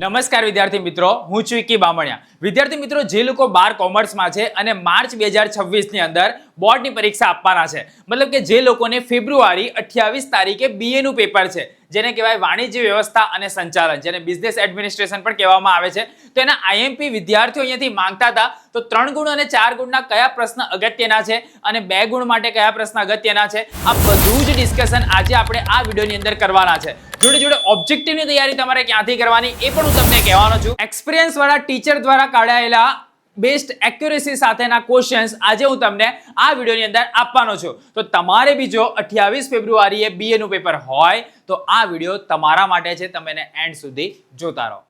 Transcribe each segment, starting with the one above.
નમસ્કાર વિદ્યાર્થી મિત્રો, હું છું વિકી બામણિયા। વિદ્યાર્થી મિત્રો, જે લોકો 12 કોમર્સમાં છે અને માર્ચ 2026 ની અંદર બોર્ડની પરીક્ષા આપવાના છે, મતલબ કે જે લોકોને ફેબ્રુઆરી 28 તારીખે બીએ નું પેપર છે, જેને કહેવાય વાણિજ્ય વ્યવસ્થા અને સંચાલન, જેને બિઝનેસ એડમિનિસ્ટ્રેશન પણ કહેવામાં આવે છે, તો એના આઈએમપી વિદ્યાર્થીઓ અહીંયાથી માંગતા હતા। તો 3 ગુણ અને 4 ગુણના કયા પ્રશ્ન અગત્યના છે અને 2 ગુણ માટે કયા પ્રશ્ન અગત્યના છે, આ બધું જ ડિસ્કશન આજે આપણે આ વિડિયોની અંદર કરવાના છે। જોડે જોડે ઓબ્જેક્ટિવની તૈયારી તમારે ક્યાંથી કરવાની એ પણ હું તમને કહેવાનો છું। એક્સપિરિયન્સ વાળા ટીચર દ્વારા કાઢાયેલા બેસ્ટ એક્યુરેસી સાથેના ક્વેશ્ચન્સ આજે હું તમને આ વિડિયોની અંદર આપવાનો છું। તો તમારે બી જો 28 ફેબ્રુઆરીએ બીએ નું પેપર હોય તો આ વિડિયો તમારા માટે છે, તમે એને એન્ડ સુધી જોતા રહો।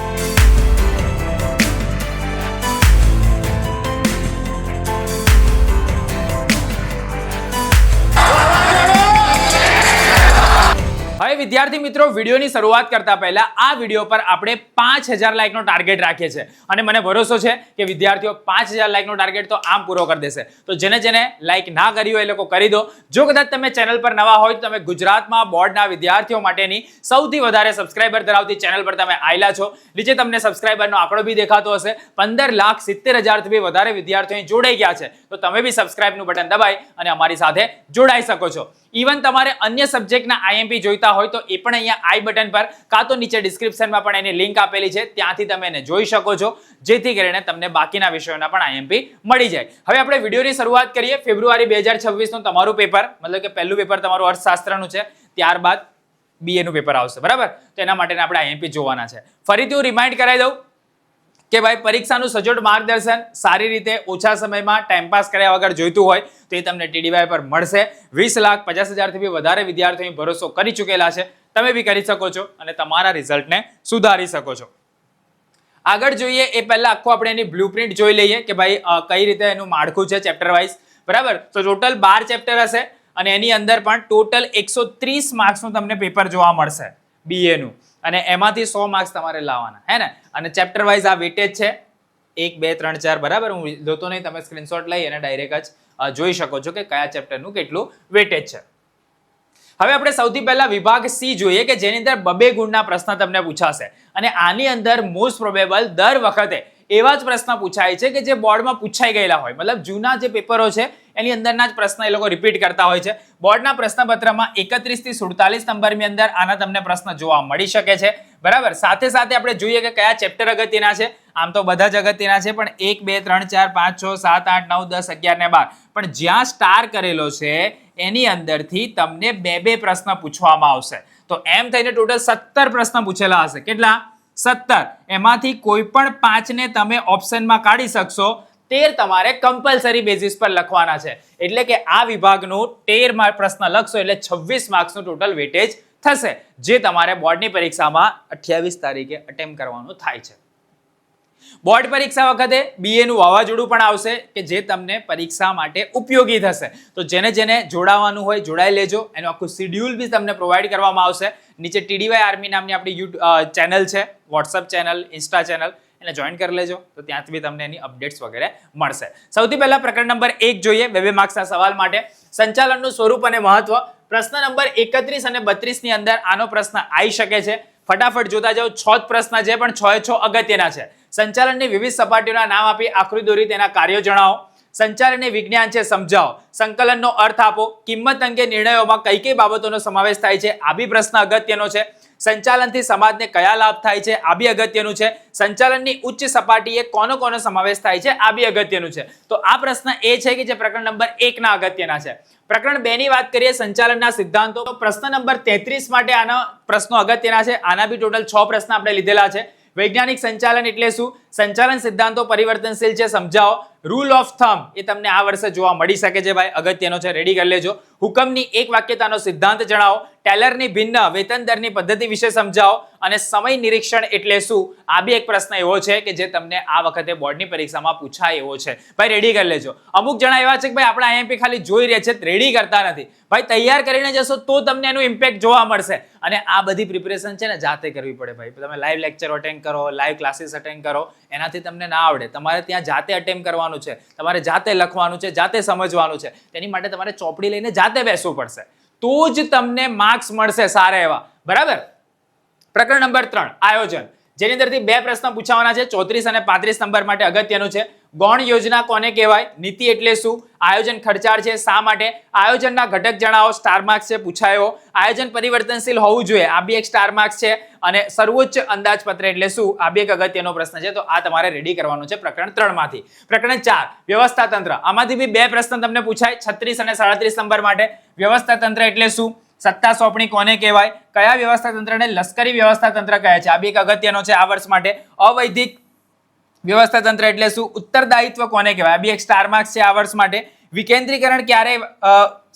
હવે વિદ્યાર્થી મિત્રો, વિડિયોની શરૂઆત કરતા પહેલા આ વિડિયો પર આપણે 5000 લાઈકનો ટાર્ગેટ રાખીએ છીએ અને મને ભરોસો છે કે વિદ્યાર્થીઓ 5000 લાઈકનો ટાર્ગેટ તો આમ પૂરો કરી દેશે। તો જેને લાઈક ના કરી હોય એ લોકો કરી દો। જો કદાચ તમે ચેનલ પર નવા હોય તો તમે ગુજરાતમાં બોર્ડના વિદ્યાર્થીઓ માટેની સૌથી વધારે સબસ્ક્રાઇબર ધરાવતી ચેનલ પર તમે આવેલા છો। નીચે તમને સબસ્ક્રાઇબરનો આંકડો બી દેખાતો હશે, 15,70,000 થી વધારે વિદ્યાર્થીઓ જોડાઈ ગયા છે। તો તમે બી સબસ્ક્રાઇબનું બટન દબાઈ અને અમારી સાથે જોડાઈ શકો છો। ઇવન તમારે અન્ય સબ્જેક્ટના આઈએમપી જોઈતા હોય તો એ પણ અહીંયા આઈ બટન પર કાં તો નીચે ડિસ્ક્રિપ્શનમાં પણ એની લિંક આપેલી છે, ત્યાંથી તમે એને જોઈ શકો છો, જેથી કરીને તમને બાકીના વિષયોના પણ આઈએમપી મળી જાય। હવે આપણે વિડિયોની શરૂઆત કરીએ। ફેબ્રુઆરી 2026 નું તમારું પેપર, મતલબ કે પહેલું પેપર તમારું અર્થશાસ્ત્રનું છે, ત્યારબાદ બીએ નું પેપર આવશે, બરાબર? તો એના માટે આપણે આઈએમપી જોવાના છે। ફરીથી હું રિમાઇન્ડ કરાવી દઉં કે ભાઈ, પરીક્ષાનું સચોટ માર્ગદર્શન સારી રીતે ઓછા સમયમાં ટાઈમપાસ કર્યા વગર જોઈતું હોય તો એ તમને ટીડીવાય પર મળશે। 20,50,000 થી વધારે વિદ્યાર્થીઓ ભરોસો કરી ચૂકેલા છે, તમે બી કરી શકો છો અને તમારા રિઝલ્ટને સુધારી શકો છો। આગળ જોઈએ એ પહેલા આખો આપણે એની બ્લુપ્રિન્ટ જોઈ લઈએ કે ભાઈ કઈ રીતે એનું માળખું છે ચેપ્ટર વાઇઝ, બરાબર? તો ટોટલ 12 ચેપ્ટર હશે અને એની અંદર પણ ટોટલ 130 માર્ક્સનું તમને પેપર જોવા મળશે બીએ નું, અને એમાંથી 100 માર્ક્સ તમારે લાવવાના, હે ને? અને ચેપ્ટર વાઇઝ આ વેટેજ છે 1, 2, 3, 4, બરાબર? હું જોતો નહીં, તમે સ્ક્રીનશોટ લઈ અને ડાયરેક્ટ જ જોઈ શકો છો કે કયા ચેપ્ટરનું કેટલું વેટેજ છે। હવે આપણે સૌથી પહેલા વિભાગ સી જોઈએ કે જેની અંદર 2 ગુણના પ્રશ્ન તમને પૂછાશે અને આની અંદર મોસ્ટ પ્રોબેબલ દર વખતે એવા જ પ્રશ્ન પૂછાય છે કે જે બોર્ડમાં પૂછાઈ ગયેલા હોય, મતલબ જૂના જે પેપરો છે એની અંદરના જ પ્રશ્ન એ લોકો રિપીટ કરતા હોય છે। બોર્ડના પ્રશ્નપત્રમાં 31 થી 47 નંબરની અંદર આના તમને પ્રશ્ન જોવા મળી શકે છે, બરાબર? સાથે સાથે આપણે જોઈએ કે કયા ચેપ્ટર અગત્યના છે। આમ તો બધા જ અગત્યના છે, પણ 1, 2, 3, 4, 5, 6, 7, 8, 9, 10, 11 ને 12, પણ જ્યાં સ્ટાર કરેલો છે એની અંદરથી તમને 2 પ્રશ્ન પૂછવામાં આવશે। તો એમ થઈને ટોટલ 17 પ્રશ્ન પૂછેલા હશે। કેટલા? 17। એમાંથી કોઈ પણ 5 ને તમે ઓપ્શનમાં કાઢી શકશો, 13 તમારે કમ્પલસરી બેઝિસ પર લખવાના છે। એટલે કે આ વિભાગનું 13 પ્રશ્ન લખશો એટલે 26 માર્ક્સનું ટોટલ વેટેજ થશે, જે તમારે બોર્ડની પરીક્ષામાં 28 તારીખે અટેમ્પ્ટ કરવાનું થાય છે। બોર્ડ પરીક્ષા વખતે બીએ નું વાવાઝોડું પણ આવશે કે જે તમને પરીક્ષા માટે ઉપયોગી થશે। તો જેને જોડાવાનું હોય જોડાઈ લેજો, એનું આખું શેડ્યુલ બી તમને પ્રોવાઈડ કરવામાં આવશે। નીચે ટીડીવાય આર્મી નામની આપણી યુટ્યુબ ચેનલ છે, વોટ્સઅપ ચેનલ, ઇન્સ્ટા ચેનલ, એને જોઈન કરી લેજો, તો ત્યાંથી બી તમને એની અપડેટ્સ વગેરે મળશે। સૌથી પહેલા પ્રકરણ નંબર 1 જોઈએ 2 માર્ક્સના સવાલ માટે, સંચાલનનું સ્વરૂપ અને મહત્વ। પ્રશ્ન નંબર 31 અને 32 ની અંદર આનો પ્રશ્ન આવી શકે છે। ફટાફટ જોતા જાઓ, 6 જ પ્રશ્ન છે પણ 6 અગત્યના છે। સંચાલનની વિવિધ સપાટીઓના નામ આપી આકૃતિ દોરી તેના કાર્યો જણાવો। સંચાલનની વિજ્ઞાન છે, સમજાવો। સંકલનનો અર્થ આપો। કિંમત અંગે નિર્ણયોમાં કઈ બાબતોનો સમાવેશ થાય છે, આ બી પ્રશ્ન અગત્યનો છે। સંચાલનથી સમાજને કયા લાભ થાય છે, આ બી અગત્યનું છે। સંચાલનની ઉચ્ચ સપાટીએ કોનો સમાવેશ થાય છે, આ બી અગત્યનું છે। તો આ પ્રશ્ન એ છે કે જે પ્રકરણ નંબર 1 ના અગત્યના છે। પ્રકરણ 2 ની વાત કરીએ, સંચાલનના સિદ્ધાંતો। તો પ્રશ્ન નંબર 33 માટે આના પ્રશ્નો અગત્યના છે। આના બી ટોટલ 6 પ્રશ્ન આપણે લીધેલા છે। વૈજ્ઞાનિક સંચાલન એટલે શું? સંચાલન સિદ્ધાંતો પરિવર્તનશીલ છે, સમજાવો। રૂલ ઓફ થંબ એ તમને આ વર્ષે જોવા મળી શકે છે, ભાઈ અગત્યનો છે, રેડી કરી લેજો। હુકમની એક વાક્યતાનો સિદ્ધાંત જણાવો। ટેલરની ભિન્ન વેતન દરની પદ્ધતિ વિશે સમજાવો અને સમય નિરીક્ષણ એટલે શું? આ બી એક પ્રશ્ન એવો છે કે જે તમને આ વખતે બોર્ડની પરીક્ષામાં પૂછાય એવો છે, ભાઈ રેડી કરી લેજો। અમુક જણા એવા છે કે ભાઈ આપણે આઈએમપી ખાલી જોઈ રહ્યા છે, રેડી કરતા નથી। ભાઈ તૈયાર કરીને જશો તો તમને એનું ઇમ્પેક્ટ જોવા મળશે, અને આ બધી પ્રિપેરેશન છે ને જાતે કરવી પડે ભાઈ। તમે લાઈવ લેક્ચર અટેન્ડ કરો, લાઈવ ક્લાસીસ અટેન્ડ કરો, એનાથી તમને ના આવડે। તમારે ત્યાં જાતે અટેમ્પ્ટ કરવાનું છે, તમારે જાતે લખવાનું છે, જાતે સમજવાનું છે। તેની માટે તમારે ચોપડી લઈને જાતે બેસવું પડશે, તો જ તમને માર્ક્સ મળશે સારા એવા, બરાબર? પ્રકરણ નંબર 3 આયોજન। જેની અંદરથી બે પ્રશ્ન પૂછાવાના છે 34 અને 35 નંબર માટે અગત્યનું છે. ગૌણ યોજના કોને કહેવાય? નીતિ એટલે શું? આયોજન ખર્ચાળ છે, શા માટે? આયોજનના ઘટક જણાવો, સ્ટાર માર્ક્સ છે પૂછાયો. આયોજન પરિવર્તનશીલ હોવું જોઈએ, આ બી એક સ્ટાર માર્ક્સ છે. અને સર્વોચ્ચ અંદાજપત્ર એટલે શું? આ બી એક અગત્યનો પ્રશ્ન છે. તો આ તમારે રેડી કરવાનો છે પ્રકરણ 3 માંથી. પ્રકરણ 4 વ્યવસ્થા તંત્ર, આમાંથી બી બે પ્રશ્ન તમને પૂછાય 36 અને 37 નંબર માટે. વ્યવસ્થા તંત્ર એટલે શું? સત્તા સોંપણી કોને કહેવાય? કયા વ્યવસ્થા તંત્રને લશ્કરી વ્યવસ્થા તંત્ર કહે છે? આ બી એક અગત્યનો છે આ વર્ષ માટે. અવૈધિક વ્યવસ્થા તંત્ર એટલે શું? ઉત્તરદાયિત્વ કોને કહેવાય? આ બી એક સ્ટાર માર્ક્સ છે આ વર્ષ માટે. વિકેન્દ્રીકરણ ક્યારે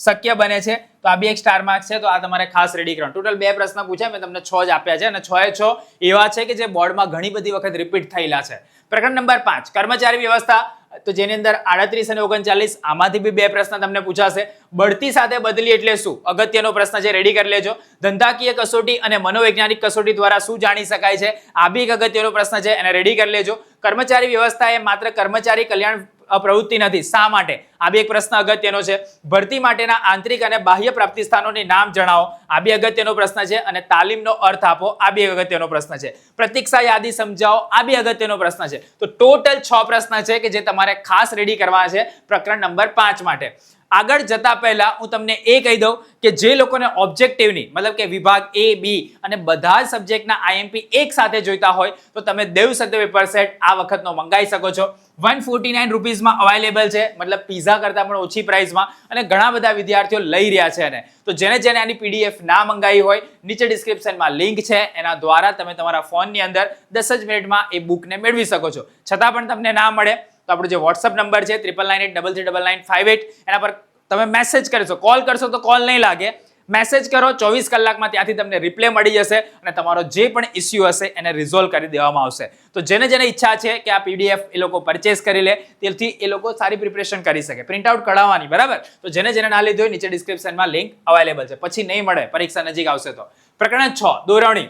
શક્ય બને છે? તો આ બી એક સ્ટાર માર્ક્સ છે. તો આ તમારે ખાસ રેડી કરવાનું. ટોટલ બે પ્રશ્ન પૂછ્યા, મેં તમને 6 જ આપ્યા છે અને 6 એવા છે કે જે બોર્ડમાં ઘણી બધી વખત રિપીટ થયેલા છે. પ્રકરણ નંબર 5 કર્મચારી વ્યવસ્થા, તો જેની અંદર 38 અને 39 આમાંથી બી બે પ્રશ્ન તમને પૂછાશે. બઢતી સાથે બદલી એટલે શું? અગત્યનો પ્રશ્ન છે, રેડી કરી લેજો. ધંધાકીય કસોટી અને મનોવૈજ્ઞાનિક કસોટી દ્વારા શું જાણી શકાય છે? આ બી એક અગત્યનો પ્રશ્ન છે, એને રેડી કરી લેજો. કર્મચારી વ્યવસ્થા એ માત્ર કર્મચારી કલ્યાણ પ્રવૃત્તિ નથી, શા માટે? આ બી એક પ્રશ્ન અગત્યનો છે. ભરતી માટેના આંતરિક અને બાહ્ય પ્રાપ્તિ સ્થાનોની નામ જણાવો, આ બી અગત્યનો પ્રશ્ન છે. અને તાલીમનો અર્થ આપો, આ બી અગત્યનો પ્રશ્ન છે. પ્રતીક્ષા યાદી સમજાવો, આ બી અગત્યનો પ્રશ્ન છે. તો ટોટલ 6 પ્રશ્ન છે કે જે તમારે ખાસ રેડી કરવા છે પ્રકરણ નંબર 5 માટે. આગળ જતા પહેલા હું તમને એ કહી દઉં કે જે લોકોને ઓબ્જેક્ટિવની મતલબ કે વિભાગ A, B અને બધા જ સબ્જેક્ટના IMP એક સાથે જોઈતા હોય તો તમે દેવ સત્ય પેપર સેટ આ વખતનો મંગાવી શકો છો. 149 રૂપીઝમાં અવેલેબલ છે, મતલબ પીઝા કરતાં પણ ઓછી પ્રાઇસમાં, અને ઘણા બધા વિદ્યાર્થીઓ લઈ રહ્યા છે એને. તો જેને આની PDF ના મંગાવી હોય, નીચે ડિસ્ક્રિપ્શનમાં લિંક છે, એના દ્વારા તમે તમારા ફોનની અંદર 10 જ મિનિટમાં એ બુકને મેળવી શકો છો. છતાં પણ તમને ના મળે તો આપણો જે વોટ્સઅપ નંબર છે 9998339958 એના પર તમે મેસેજ કરશો. કોલ કરશો તો કોલ નહીં લાગે, મેસેજ કરો, 24 કલાકમાં ત્યાંથી તમને રિપ્લે મળી જશે અને તમારો જે પણ ઇસ્યુ હશે એને રિઝોલ્વ કરી દેવામાં આવશે. તો જેને ઈચ્છા છે કે આ PDF એ લોકો પરચેસ કરી લે, તેથી એ લોકો સારી પ્રિપરેશન કરી શકે. પ્રિન્ટ આઉટ કઢાવવાની, બરાબર? તો જેને ના લીધું હોય નીચે ડિસ્ક્રિપ્શનમાં લિંક અવેલેબલ છે, પછી નહીં મળે પરીક્ષા નજીક આવશે તો. પ્રકરણ 6 દોરવણી,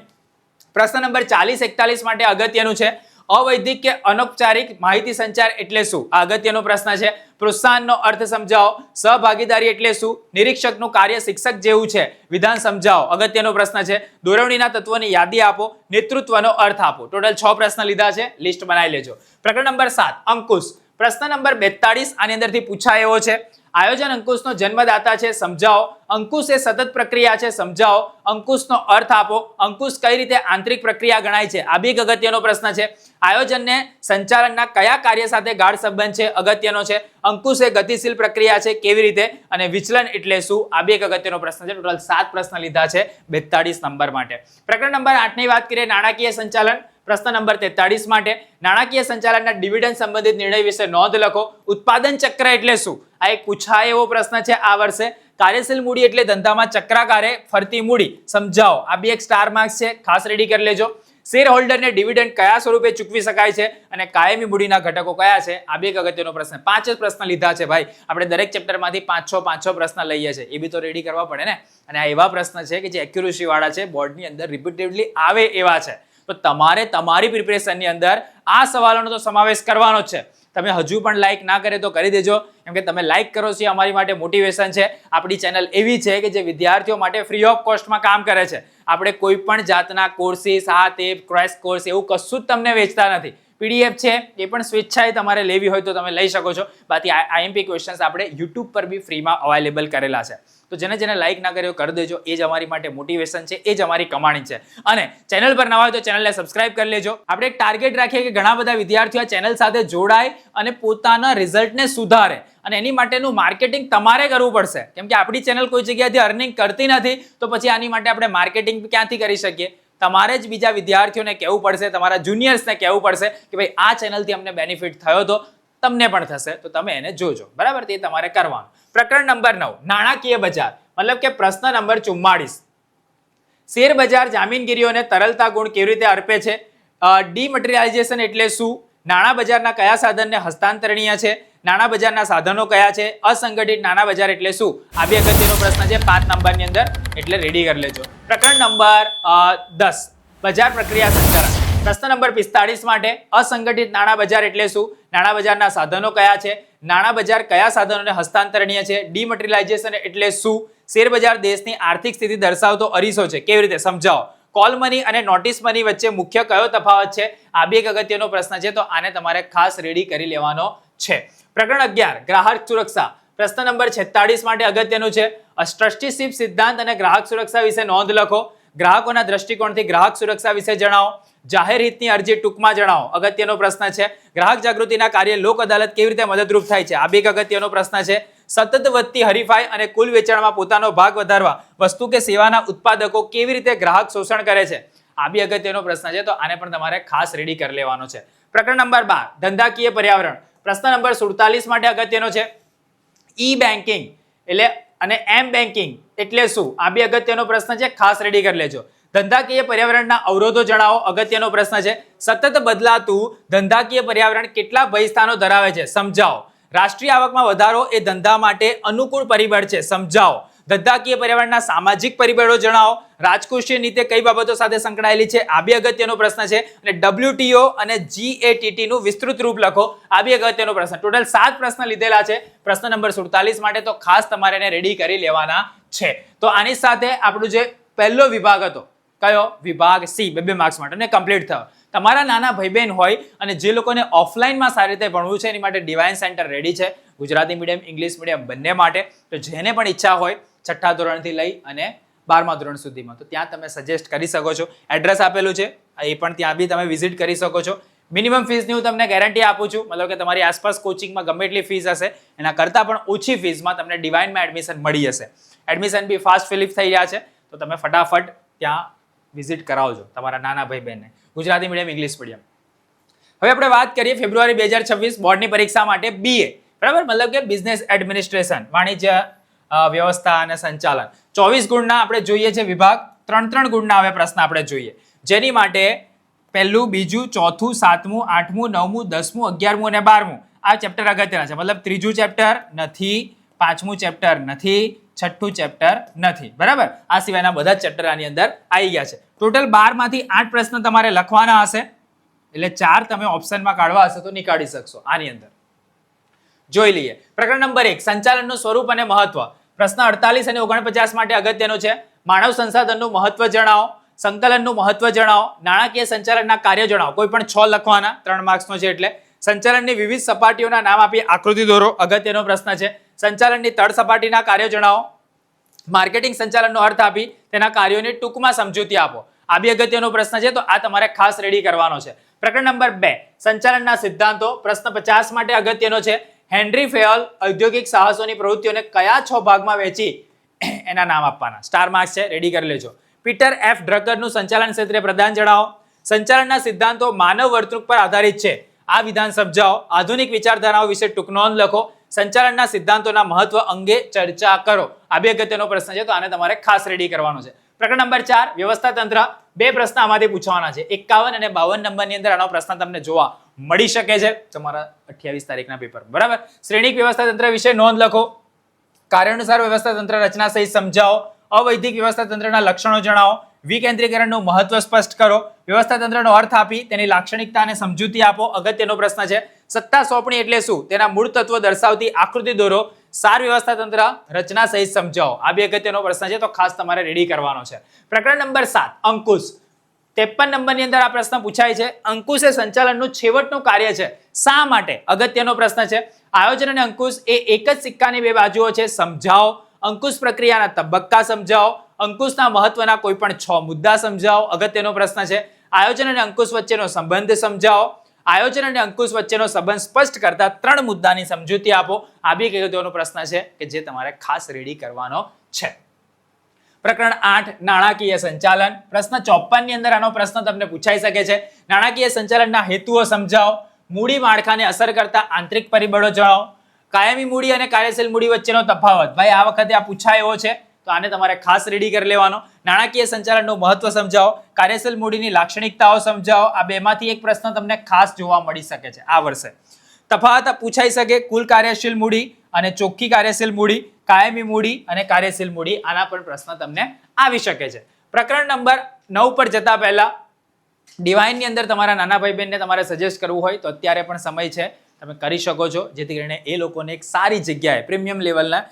પ્રશ્ન નંબર 40-41 માટે અગત્યનું છે. અવૈધિક કે અનૌપચારિક માહિતી સંચાર એટલે શું? આ અગત્યનો પ્રશ્ન છે. પ્રોત્સાહનનો અર્થ સમજાવો. સહભાગીદારી એટલે શું? નિરીક્ષકનું કાર્ય શિક્ષક જેવું છે, વિધાન સમજાવો, અગત્યનો પ્રશ્ન છે. દોરવણીના તત્વોની યાદી આપો. નેતૃત્વનો અર્થ આપો. ટોટલ 6 પ્રશ્ન લીધા છે, લિસ્ટ બનાવી લેજો. પ્રકરણ નંબર 7 અંકુશ, પ્રશ્ન નંબર 42 આની અંદરથી પૂછાય એવો છે. આયોજન અંકુશનો જન્મદાતા છે, સમજાવો. અંકુશ એ સતત પ્રક્રિયા છે, સમજાવો. અંકુશનો અર્થ આપો. અંકુશ કઈ રીતે આંતરિક પ્રક્રિયા ગણાય છે? આ બી એક અગત્યનો પ્રશ્ન છે. આયોજનને સંચાલનના કયા કાર્ય સાથે ગાઢ સંબંધ છે? અગત્યનો છે. અંકુશ એ ગતિશીલ પ્રક્રિયા છે, કેવી રીતે? અને વિચલન એટલે શું? આ બી એક અગત્યનો પ્રશ્ન છે. ટોટલ 7 પ્રશ્ન લીધા છે 42 નંબર માટે. પ્રકરણ નંબર 8 ની વાત કરીએ, નાણાકીય સંચાલન. પ્રશ્ન નંબર 43 માટે નાણાકીય સંચાલનના ડિવિડન્ડ સંબંધિત નિર્ણય વિશે નોંધ લખો. ઉત્પાદન ચક્ર એટલે શું? આ એક પૂછાય એવો પ્રશ્ન છે આ વર્ષે. કાર્યશીલ મૂડી એટલે ધંધામાં ચક્રાકારે ફરતી મૂડી, સમજાવો. આ બી એક સ્ટાર માર્ક્સ છે, ખાસ રેડી કરી લેજો. શેર હોલ્ડરને ડિવિડન્ડ કયા સ્વરૂપે ચૂકવી શકાય છે અને કાયમી મૂડીના ઘટકો કયા છે? આ બી એક અગત્યનો પ્રશ્ન. 5 જ પ્રશ્ન લીધા છે ભાઈ, આપણે દરેક ચેપ્ટરમાંથી 5-6 પ્રશ્ન લઈએ છીએ, એ બી તો રેડી કરવા પડે ને. અને આ એવા પ્રશ્ન છે કે જે એક્યુરેસી વાળા છે, બોર્ડની અંદર રિપીટેડલી આવે એવા છે. તો તમારે તમારી પ્રિપરેશનની અંદર આ સવાલોનો તો સમાવેશ કરવાનો જ છે. તમે હજુ પણ લાઈક ના કરે તો કરી દેજો, કેમ કે તમે લાઈક કરો છો એ અમારી માટે મોટિવેશન છે. આપણી ચેનલ એવી છે કે જે વિદ્યાર્થીઓ માટે ફ્રી ઓફ કોસ્ટમાં કામ કરે છે. આપણે કોઈ પણ જાતના કોર્સિસ, આ તે ક્રેશ કોર્સ એવું કશું જ તમને વેચતા નથી. PDF છે એ પણ સ્વેચ્છાએ તમારે લેવી હોય તો તમે લઈ શકો છો. બાકી IMP ક્વેશ્ચન્સ આપણે YouTube પર બી ફ્રીમાં અવેલેબલ કરેલા છે. તો જેને લાઈક ના કર્યો કરી દેજો, એ જ અમારી માટે મોટિવેશન છે, એ જ અમારી કમાણી છે. અને ચેનલ પર નવા હોય તો ચેનલને સબસ્ક્રાઇબ કરી લેજો. આપણે એક ટાર્ગેટ રાખીએ કે ઘણા બધા વિદ્યાર્થીઓ આ ચેનલ સાથે જોડાય અને પોતાના રિઝલ્ટને સુધારે, અને એની માટેનું માર્કેટિંગ તમારે કરવું પડશે. કેમ કે આપણી ચેનલ કોઈ જગ્યાએથી અર્નિંગ કરતી નથી, તો પછી આની માટે આપણે માર્કેટિંગ ક્યાંથી કરી શકીએ? તમારે જ બીજા વિદ્યાર્થીઓને કહેવું પડશે, તમારા જુનિયર્સને કહેવું પડશે કે ભાઈ આ ચેનલથી અમને બેનિફિટ થયો તો તમને પણ થશે, તો તમે એને જોજો, બરાબર? તે તમારે કરવાનું. પ્રકરણ નંબર 9 નાણાકીય બજાર, મતલબ કે પ્રશ્ન નંબર 44 શેર બજાર જામીનગીરીઓને તરલતા ગુણ કેવી રીતે અર્પે છે? ડીમટીરિયલાઇઝેશન એટલે શું? નાણાં બજારના કયા સાધનને હસ્તાંતરણીય છે? નાણાં બજારના સાધનો કયા છે? અસંગઠિત નાણાં બજાર એટલે શું? આ બી અગત્યનો પ્રશ્ન છે 5 નંબરની અંદર, એટલે રેડી કરી લેજો. પ્રકરણ નંબર 10 બજાર પ્રક્રિયા સંચાલન. પ્રશ્ન નંબર 45 માટે અસંગઠિત નાણાં બજાર એટલે શું? નાણાં બજારના સાધનો કયા છે? નાણાં બજાર કયા સાધનોને હસ્તાંતરણીય છે? ડીમટીરિયલાઇઝેશન એટલે શું? શેર બજાર દેશની આર્થિક સ્થિતિ દર્શાવતો અરીસો છે, કેવી રીતે? સમજાવો. કોલ મની અને નોટિસ મની વચ્ચે મુખ્ય કયો તફાવત છે? આ બી એક અગત્યનો પ્રશ્ન છે, તો આને તમારે ખાસ રેડી કરી લેવાનો છે. પ્રકરણ 11 ગ્રાહક સુરક્ષા. પ્રશ્ન નંબર 46 માટે અગત્યનું છે. ટ્રસ્ટીશિપ સિદ્ધાંત અને ગ્રાહક સુરક્ષા વિશે નોંધ લખો. ગ્રાહકોના દ્રષ્ટિકોણથી ગ્રાહક સુરક્ષા વિશે જણાવો. જાહેર હિતની અરજી ટૂંકમાં જણાવો. અગત્યનો પ્રશ્ન છે. ગ્રાહક જાગૃતિના કાર્ય લોક અદાલત કેવી રીતે મદદરૂપ થાય છે? આ બી એક અગત્યનો પ્રશ્ન છે. સતત વધતી હરીફાઈ અને કુલ વેચાણમાં પોતાનો ભાગ વધારવા વસ્તુ કે સેવાના ઉત્પાદકો કેવી રીતે ગ્રાહક શોષણ કરે છે? આ બી અગત્યનો પ્રશ્ન છે, તો આને પણ તમારે ખાસ રેડી કરી લેવાનો છે. પ્રકરણ નંબર 12 ધંધાકીય પર્યાવરણ. પ્રશ્ન નંબર 47 માટે અગત્યનો છે. ઈ બેન્કિંગ એટલે અને એમ બેન્કિંગ એટલે શું? આ બી અગત્યનો પ્રશ્ન છે, ખાસ રેડી કરી લેજો. ધંધાકીય પર્યાવરણના અવરોધો જણાવો. અગત્યનો પ્રશ્ન છે. સતત બદલાતું ધંધાકીય પર્યાવરણ કેટલા ભયસ્થાનો ધરાવે છે? સમજાવો. રાષ્ટ્રીય આવકમાં વધારો એ ધંધા માટે અનુકૂળ પરિબળ છે. સમજાવો. ધંધાકીય પર્યાવરણના સામાજિક પરિબળો જણાવો. રાજકોષીય નીતિ કઈ બાબતો સાથે સંકળાયેલી છે? આ બી અગત્યનો પ્રશ્ન છે. અને WTO અને GATT નું વિસ્તૃત રૂપ લખો. આ બી અગત્યનો પ્રશ્ન. ટોટલ 7 પ્રશ્ન લીધેલા છે પ્રશ્ન નંબર 47 માટે, તો ખાસ તમારે એને રેડી કરી લેવાના છે. તો આની સાથે આપણું જે પહેલો વિભાગ હતો, કયો? વિભાગ C, 2 માર્ક્સ માટે કમ્પ્લીટ થયો. તમારા નાના ભાઈ બહેન હોય અને જે લોકોને ઓફલાઈનમાં સારી રીતે ભણવું છે એની માટે ડિવાઇન સેન્ટર રેડી છે, ગુજરાતી મીડિયમ ઇંગ્લિશ મીડિયમ બંને માટે. તો જેને પણ ઈચ્છા હોય 6થા ધોરણથી લઈ અને 12મા ધોરણ સુધીમાં, તો ત્યાં તમે સજેસ્ટ કરી શકો છો. એડ્રેસ આપેલું છે, એ પણ ત્યાં બી તમે વિઝિટ કરી શકો છો. મિનિમમ ફીસની હું તમને ગેરંટી આપું છું, મતલબ કે તમારી આસપાસ કોચિંગમાં ગમે એટલી ફીસ હશે એના કરતાં પણ ઓછી ફીસમાં તમને ડિવાઇનમાં એડમિશન મળી જશે. એડમિશન બી ફાસ્ટ ફિલિપ થઈ રહ્યા છે, તો તમે ફટાફટ ત્યાં વિઝિટ કરાવજો તમારા નાના ભાઈ બહેનને. Gujarati medium English medium. હવે આપણે વાત કરીએ ફેબ્રુઆરી 2026 બોર્ડની પરીક્ષા માટે BA, બરાબર, મતલબ કે બિઝનેસ એડમિનિસ્ટ્રેશન, વાણિજ્ય વ્યવસ્થા અને સંચાલન. 24 ગુણના આપણે જોઈએ છે વિભાગ, 3 ગુણના હવે પ્રશ્ન આપણે જોઈએ, જેની માટે પહેલું, બીજું, ચોથું, 7મું, 8મું, 9મું, 10મું, 11મું અને 12મું આ ચેપ્ટર અગત્યના છે. મતલબ 3જું ચેપ્ટર નથી, 5મું ચેપ્ટર નથી, 6ઠું ચેપ્ટર નથી, બરાબર. આ સિવાયના બધા જ ચેપ્ટર આની અંદર આવી ગયા છે. ટોટલ 12 માંથી 8 પ્રશ્ન તમારે લખવાના હશે, એટલે 4 તમે ઓપ્શનમાં કાઢવા હશે તો નીકાળી શકશો. આની અંદર જોઈ લઈએ. પ્રકરણ નંબર 1 સંચાલનનું સ્વરૂપ અને મહત્વ. પ્રશ્ન 48 અને 49 માટે અગત્યનો છે. માનવ સંસાધનનું મહત્વ જણાવો. સંકલનનું મહત્વ જણાવો. નાણાકીય સંચાલનના કાર્ય જણાવો. કોઈ પણ 6 લખવાના, 3 માર્ક્સનો છે એટલે. સંચાલનની વિવિધ સપાટીઓના નામ આપી આકૃતિ દોરો. અગત્યનો પ્રશ્ન છે. સંચાલનની તળ સપાટીના કાર્યો જણાવો. માર્કેટિંગ સંચાલનનો અર્થ આપી તેના કાર્યોની ટૂંકમાં સમજૂતી આપો. આ બી અગત્યનો પ્રશ્ન છે, તો આ તમારે ખાસ રેડી કરવાનો છે. પ્રકરણ નંબર 2 સંચાલનના સિદ્ધાંતો. પ્રશ્ન 50 માટે અગત્યનો છે. હેનરી ફેયલ ઔદ્યોગિક સાહસોની પ્રવૃત્તિઓને કયા 6 ભાગમાં વહેંચી એના નામ આપવાના. સ્ટાર માર્ક્સ છે, રેડી કરી લેજો. પીટર F ડ્રકરનું સંચાલન ક્ષેત્રે પ્રદાન જણાવો. સંચાલનના સિદ્ધાંતો માનવ વર્તણૂક પર આધારિત છે. આ વિધાન સમજાવો. આધુનિક વિચારધારાઓ વિશે ટૂંક નોંધ લખો. સંચાલનના સિદ્ધાંતોના મહત્વ અંગે ચર્ચા કરો. આ બે અગત્યનો પ્રશ્ન છે, તો આને તમારે ખાસ રેડી કરવાનો છે. પ્રકરણ નંબર 4 વ્યવસ્થા તંત્ર. 2 પ્રશ્ન આમાંથી પૂછવાના છે. 51 અને 52 નંબરની અંદર આનો પ્રશ્ન તમને જોવા મળી શકે છે તમારા 28 તારીખના પેપર, બરાબર. શ્રેણિક વ્યવસ્થા તંત્ર વિશે નોંધ લખો. કાર્યાનુસાર વ્યવસ્થા તંત્ર રચના સહિત સમજાવો. અવૈધિક વ્યવસ્થા તંત્રના લક્ષણો જણાવો. વિકેન્દ્રીકરણનું મહત્વ સ્પષ્ટ કરો. વ્યવસ્થા તંત્રનો અર્થ આપી તેની લાક્ષણિકતા અને સમજૂતી આપો. અગત્યનો પ્રશ્ન છે. સત્તા સોંપણી એટલે શું? તેના મૂળ તત્વો દર્શાવતી આકૃતિ દોરો. સાર વ્યવસ્થા તંત્ર રચના સહિત સમજાવો. આ બે અગત્યનો પ્રશ્ન છે, તો ખાસ તમારે રેડી કરવાનો છે. પ્રકરણ નંબર 7 અંકુશ. 53 નંબરની અંદર આ પ્રશ્ન પૂછાય છે. અંકુશ એ સંચાલનનું છેવટનું કાર્ય છે. શા માટે? અગત્યનો પ્રશ્ન છે. આયોજન અને અંકુશ એ એક જ સિક્કાની 2 બાજુઓ છે. સમજાવો. અંકુશ પ્રક્રિયાના તબક્કા સમજાવો. અંકુશના મહત્વના કોઈ પણ 6 મુદ્દા સમજાવો. અગત્યનો પ્રશ્ન છે. આયોજન અને અંકુશ વચ્ચેનો સંબંધ સમજાવો. આયોજન અને અંકુશ વચ્ચેનો સંબંધ સ્પષ્ટ કરતા 3 મુદ્દાની સમજૂતી આપો. આ બી અગત્યનો પ્રશ્ન છે કે જે તમારે ખાસ રેડી કરવાનો છે. પ્રકરણ 8 નાણાકીય સંચાલન. પ્રશ્ન 54 ની અંદર આનો પ્રશ્ન તમને પૂછાઈ શકે છે. નાણાકીય સંચાલનના હેતુઓ સમજાવો. મૂડી માળખાને અસર કરતા આંતરિક પરિબળો જણાવો. કાયમી મૂડી અને કાર્યશીલ મૂડી વચ્ચેનો તફાવત. ભાઈ આ વખતે આ પૂછાય એવો છે, તો આને તમારે ખાસ રેડી કરી લેવાનો. નાણાકીય સંચાલનનું મહત્વ સમજાવો. કાર્યશીલ મૂડીની લાક્ષણિકતાઓ સમજાવો. આ બેમાંથી એક પ્રશ્ન તમને ખાસ જોવા મળી શકે છે આ વર્ષે. તફાવત પૂછાઈ શકે. કુલ કાર્યશીલ મૂડી અને ચોખ્ખી કાર્યશીલ મૂડી, કાયમી મૂડી અને કાર્યશીલ મૂડી, આના પણ પ્રશ્ન તમને આવી શકે છે. પ્રકરણ નંબર 9 પર જતા પહેલા ડિવાઇનની અંદર તમારા નાના ભાઈ બહેનને તમારે સજેસ્ટ કરવું હોય તો અત્યારે પણ સમય છે, તમે કરી શકો છો, જેથી કરીને એ લોકોને એક સારી જગ્યાએ પ્રીમિયમ લેવલના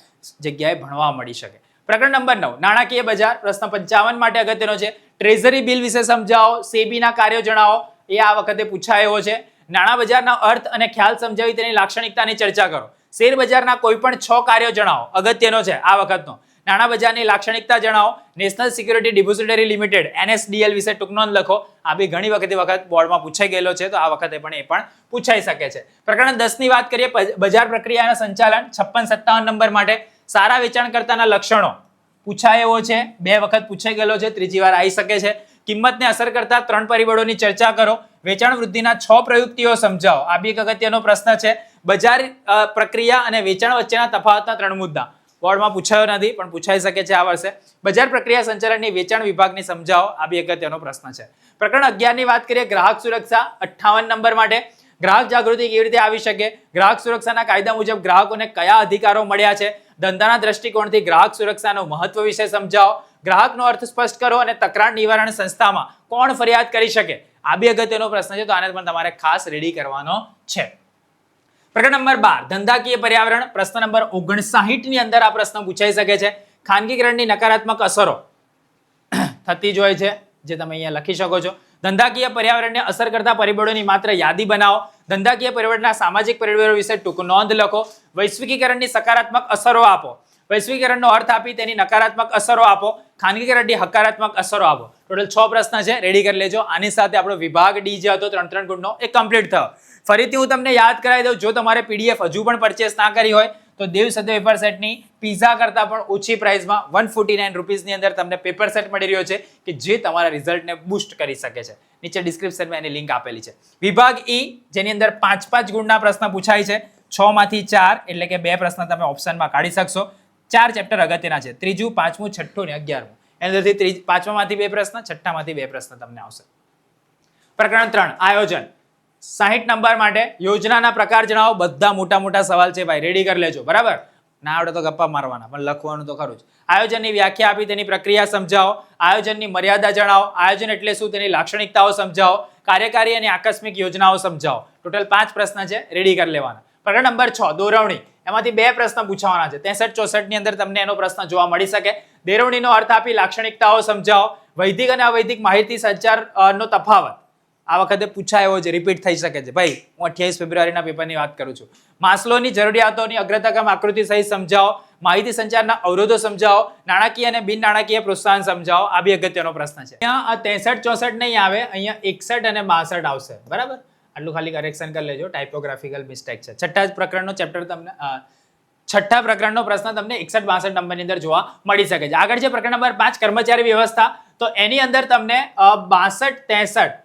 જગ્યાએ ભણવા મળી શકે. પ્રકરણ નંબર 9 નાણાકીય બજાર, પ્રશ્ન 55 માટે અગત્યનો છે. ટ્રેઝરી બિલ વિશે સમજાવો, સેબીના કાર્યો જણાવો, એ આ વખતે પૂછાયો છે. નાણાં બજારના અર્થ અને ખ્યાલ સમજાવી તેની લાક્ષણિકતાની ચર્ચા કરો. શેર બજારના કોઈ પણ 6 કાર્યો જણાવો, અગત્યનો છે આ વખતનો. નાણાં બજારની લાક્ષણિકતા જણાવો. National security depository limited NSDL વિશે ટૂંક નોંધ લખો. આ બી ઘણી વખત બોર્ડમાં પૂછાઈ ગયેલો છે, તો આ વખતે પણ એ પણ પૂછાઈ શકે છે. પ્રકરણ 10 ની વાત કરીએ, બજાર પ્રક્રિયાના સંચાલન, 56-57 નંબર માટે સારા વેચાણકર્તાના લક્ષણો પૂછાયો છે, 2 વખત પૂછાઈ ગયેલો છે, ત્રીજી વાર આવી શકે છે. કિંમતને અસર કરતા 3 પરિબળોની ચર્ચા કરો. વેચાણ વૃદ્ધિના 6 પ્રયુક્તિઓ સમજાવો. આ બી એક અગત્યનો પ્રશ્ન છે. બજાર પ્રક્રિયા અને વેચાણ વચ્ચેના તફાવતના 3 મુદ્દા બોર્ડમાં પૂછાયો નથી, પણ પૂછાઈ શકે છે આ વર્ષે. બજાર પ્રક્રિયા સંચાલનની વેચાણ વિભાગની સમજાવો. આ બી અગત્યનો પ્રશ્ન છે. પ્રકરણ 11 ની વાત કરીએ, ગ્રાહક સુરક્ષા, 58 નંબર માટે ગ્રાહક જાગૃતિ કેવી રીતે આવી શકે, ગ્રાહક સુરક્ષાના કાયદા મુજબ ગ્રાહકોને કયા અધિકારો મળ્યા છે, ધંધાના દ્રષ્ટિકોણથી ગ્રાહક સુરક્ષાનું મહત્વ વિશે સમજાવો. ગ્રાહકનો અર્થ સ્પષ્ટ કરો અને તકરાર નિવારણ સંસ્થામાં કોણ ફરિયાદ કરી શકે. આ બી અગત્યનો પ્રશ્ન છે, તો આને પણ તમારે ખાસ રેડી કરવાનો છે. પ્રકરણ નંબર 12 ધંધાકીય પર્યાવરણ, પ્રશ્ન નંબર 59 ની અંદર આ પ્રશ્ન પૂછાઈ શકે છે. ખાનગીકરણની નકારાત્મક અસરો થતી જ હોય છે, જે તમે અહીંયા લખી શકો છો. ધંધાકીય પર્યાવરણને અસર કરતા પરિબળોની માત્ર યાદી બનાવો. ધંધાકીય પરિબળના સામાજિક પરિબળો વિશે ટૂંક નોંધ લખો. વૈશ્વિકીકરણની સકારાત્મક અસરો આપો. વૈશ્વિકીકરણનો અર્થ આપી તેની નકારાત્મક અસરો આપો. ખાનગીકરણની હકારાત્મક અસરો આપો. ટોટલ 6 પ્રશ્ન છે, રેડી કરી લેજો. આની સાથે આપણો વિભાગ ડી જે હતો 3-3 ગુણનો એ કમ્પ્લીટ થયો. ફરીથી હું તમને યાદ કરાવી દઉં, જો તમારે PDF હજુ પણ પરચેસ ના કરી હોય તો દેવ સત્ય પેપર સેટની પિઝા કરતાં પણ ઓછી પ્રાઇસમાં 149 રૂપીસની અંદર તમને પેપર સેટ મળી રહ્યો છે, કે જે તમારા રિઝલ્ટને બૂસ્ટ કરી શકે છે. નીચે ડિસ્ક્રિપ્શનમાં એની લિંક આપેલી છે. વિભાગ E, જેની અંદર 5-5 ગુણના પ્રશ્ન પૂછાય છે, 6 માંથી 4, એટલે કે 2 પ્રશ્ન તમે ઓપ્શનમાં કાઢી શકશો. 4 ચેપ્ટર અગત્યના છે, 3, 5, 6 ને 11. એની અંદરથી 5માંથી 2 પ્રશ્ન, 6માંથી 2 પ્રશ્ન તમને આવશે. પ્રકરણ 3 આયોજન, 60 નંબર માટે યોજનાના પ્રકાર જણાવો. બધા મોટા સવાલ છે ભાઈ, રેડી કરી લેજો. બરાબર, ના આવડે તો ગપ્પા મારવાના, પણ લખવાનું તો ખરું જ. આયોજનની વ્યાખ્યા આપી તેની પ્રક્રિયા સમજાવો. આયોજનની મર્યાદા જણાવો. આયોજન એટલે શું તેની લાક્ષણિકતાઓ સમજાવો. કાર્યકારી અને આકસ્મિક યોજનાઓ સમજાવો. ટોટલ 5 પ્રશ્ન છે, રેડી કરી લેવાના. પ્રકરણ નંબર 6 દોરવણી, એમાંથી 2 પ્રશ્ન પૂછવાના છે. 63-64 ની અંદર તમને એનો પ્રશ્ન જોવા મળી શકે. દેરવણીનો અર્થ આપી લાક્ષણિકતાઓ સમજાવો. વૈદિક અને અવૈદિક માહિતી સંચાર નો તફાવત આ વખતે પૂછાયો છે, રિપીટ થઈ શકે છે ભાઈ. હું 28 ફેબ્રુઆરીના પેપરની વાત કરું છું. માસ્લોની જરૂરિયાતોની અગ્રતાક્રમ આકૃતિ સહિત સમજાવો. માહિતી સંચારના અવરોધો સમજાવો. નાણાકીય અને બિન નાણાકીય પ્રોત્સાહન સમજાવો. આ બી અગત્યનો પ્રશ્ન છે. અહીંયા 63-64 નહીં આવે, અહીંયા 61 અને 62 આવશે. બરાબર, આટલું ખાલી કરેક્શન કરી લેજો, ટાઇપોગ્રાફિકલ મિસ્ટેક છે. છઠ્ઠા પ્રકરણનો પ્રશ્ન તમને 61-62 નંબરની અંદર જોવા મળી શકે છે. આગળ છે પ્રકરણ નંબર 5 કર્મચારી વ્યવસ્થા, તો એની અંદર તમને 62-63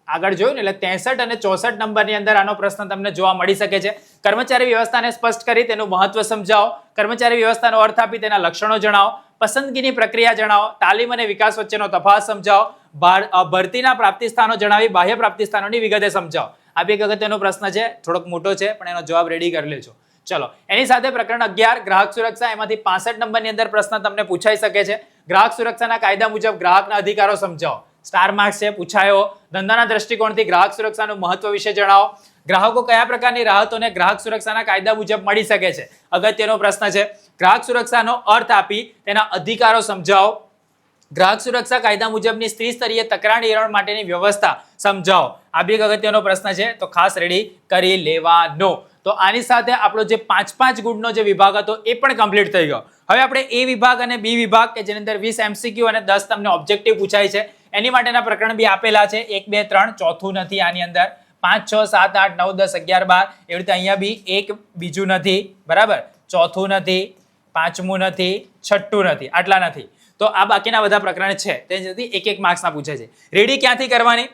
આગળ જોયું ને, એટલે 63 અને 64 નંબરની અંદર આનો પ્રશ્ન તમને જોવા મળી શકે છે. કર્મચારી વ્યવસ્થાને સ્પષ્ટ કરી તેનું મહત્વ સમજાવો. કર્મચારી વ્યવસ્થાનો અર્થ આપી તેના લક્ષણો જણાવો. પસંદગીની પ્રક્રિયા જણાવો. તાલીમ અને વિકાસ વચ્ચેનો તફાવત સમજાવો. ભરતીના પ્રાપ્તિ સ્થાનો જણાવી બાહ્ય પ્રાપ્તિ સ્થાનોની વિગતે સમજાવો. આ બી એક અગત્યનો પ્રશ્ન છે, થોડોક મોટો છે, પણ એનો જવાબ રેડી કરી લેજો. ચલો, એની સાથે પ્રકરણ 11 ગ્રાહક સુરક્ષા, એમાંથી 65 નંબરની અંદર પ્રશ્ન તમને પૂછાઈ શકે છે. ગ્રાહક સુરક્ષાના કાયદા મુજબ ગ્રાહકના અધિકારો સમજાવો. સ્ટાર માર્ક્સ છે, પૂછાયો. ધંધાના દ્રષ્ટિકોણથી ગ્રાહક સુરક્ષાનું મહત્વ વિશે જણાવો. ગ્રાહકો કયા પ્રકારની રાહતોને ગ્રાહક સુરક્ષાના કાયદા મુજબ મળી શકે છે, અગત્યનો પ્રશ્ન છે. ગ્રાહક સુરક્ષાનો અર્થ આપી તેના અધિકારો સમજાવો. ગ્રાહક સુરક્ષા કાયદા મુજબની ત્રિસ્તરીય તકરાર નિવારણ માટેની વ્યવસ્થા સમજાવો. આ બી એક અગત્યનો પ્રશ્ન છે, તો ખાસ રેડી કરી લેવાનો. તો આની સાથે આપણો જે 5-5 ગુણનો જે વિભાગ હતો એ પણ કમ્પ્લીટ થઈ ગયો. હવે આપણે A વિભાગ અને B વિભાગ, કે જેની અંદર 20 MCQ અને 10 તમને ઓબ્જેક્ટિવ પૂછાય છે, એની માટેના પ્રકરણ બી આપેલા છે. 1, 2, 3, ચોથું નથી આની અંદર. 5, 6, 7, 8, 9, 10, 11, 12 એવી રીતે અહીંયા બી એક બીજું નથી. બરાબર, ચોથું નથી, પાંચમું નથી, છઠ્ઠું નથી, આટલા નથી. તો આ બાકીના બધા પ્રકરણ છે, તેનાથી 1-1 માર્ક્સના પૂછે છે. રેડી ક્યાંથી કરવાની?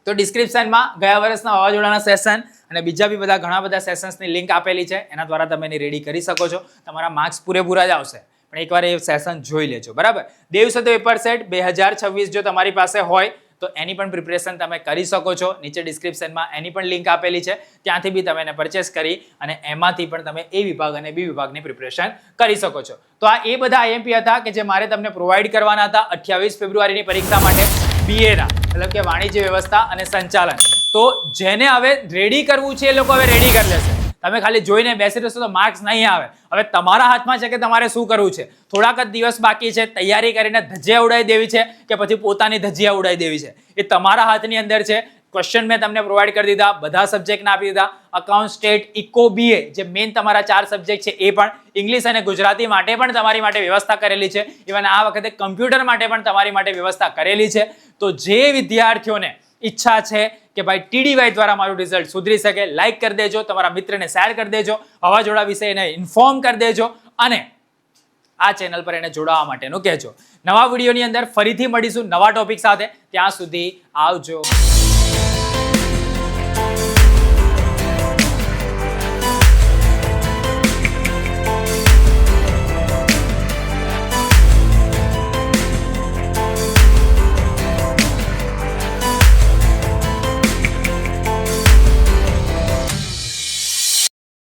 તો ડિસ્ક્રિપ્શનમાં ગયા વર્ષના વાવાઝોડાના સેશન અને બીજા બી બધા ઘણા બધા સેશન્સની લિંક આપેલી છે, એના દ્વારા તમે એની રેડી કરી શકો છો. તમારા માર્ક્સ પૂરેપૂરા જ આવશે, પણ એકવાર એ સેશન જોઈ લેજો. બરાબર, દેવ સત્ય પેપર સેટ 2026 જો તમારી પાસે હોય તો એની પણ પ્રિપરેશન તમે કરી શકો છો. નીચે ડિસ્ક્રિપ્શનમાં એની પણ લિંક આપેલી છે, ત્યાંથી બી તમે એને પરચેસ કરી અને એમાંથી પણ તમે A વિભાગ અને B વિભાગની પ્રિપરેશન કરી શકો છો. તો આ એ બધા IMP હતા કે જે મારે તમને પ્રોવાઈડ કરવાના હતા 28 ફેબ્રુઆરીની પરીક્ષા માટે BA ના, મતલબ કે વાણિજ્ય વ્યવસ્થા અને સંચાલન. તો જેને હવે રેડી કરવું છે એ લોકો હવે રેડી કરી લેશે. તમે ખાલી જોઈને બેસી રહેશો તો માર્ક્સ નહીં આવે. હવે તમારા હાથમાં છે કે તમારે શું કરવું છે. થોડાક જ દિવસ બાકી છે, તૈયારી કરીને ધજ્જિયા ઉડાવી દેવી છે કે પછી પોતાની ધજ્જિયા ઉડાવી દેવી છે, એ તમારા હાથની અંદર છે. ક્વેશ્ચન મેં તમને પ્રોવાઈડ કરી દીધા, બધા સબ્જેક્ટના આપી દીધા. અકાઉન્ટ, સ્ટેટ, ઇકો, બીએ જે મેઇન તમારા 4 સબ્જેક્ટ છે એ પણ, ઇંગ્લિશ અને ગુજરાતી માટે પણ તમારી માટે વ્યવસ્થા કરેલી છે. ઇવન આ વખતે કમ્પ્યુટર માટે પણ તમારી માટે વ્યવસ્થા કરેલી છે. તો જે વિદ્યાર્થીઓને ઈચ્છા છે કે ભાઈ TDY દ્વારા મારું રિઝલ્ટ સુધરી શકે, લાઈક કરી દેજો, તમારા મિત્રને શેર કરી દેજો, વાવાઝોડા વિશે એને ઇન્ફોર્મ કરી દેજો અને આ ચેનલ પર એને જોડાવા માટેનું કહેજો. નવા વિડીયોની અંદર ફરીથી મળીશું નવા ટોપિક સાથે. ત્યાં સુધી આવજો.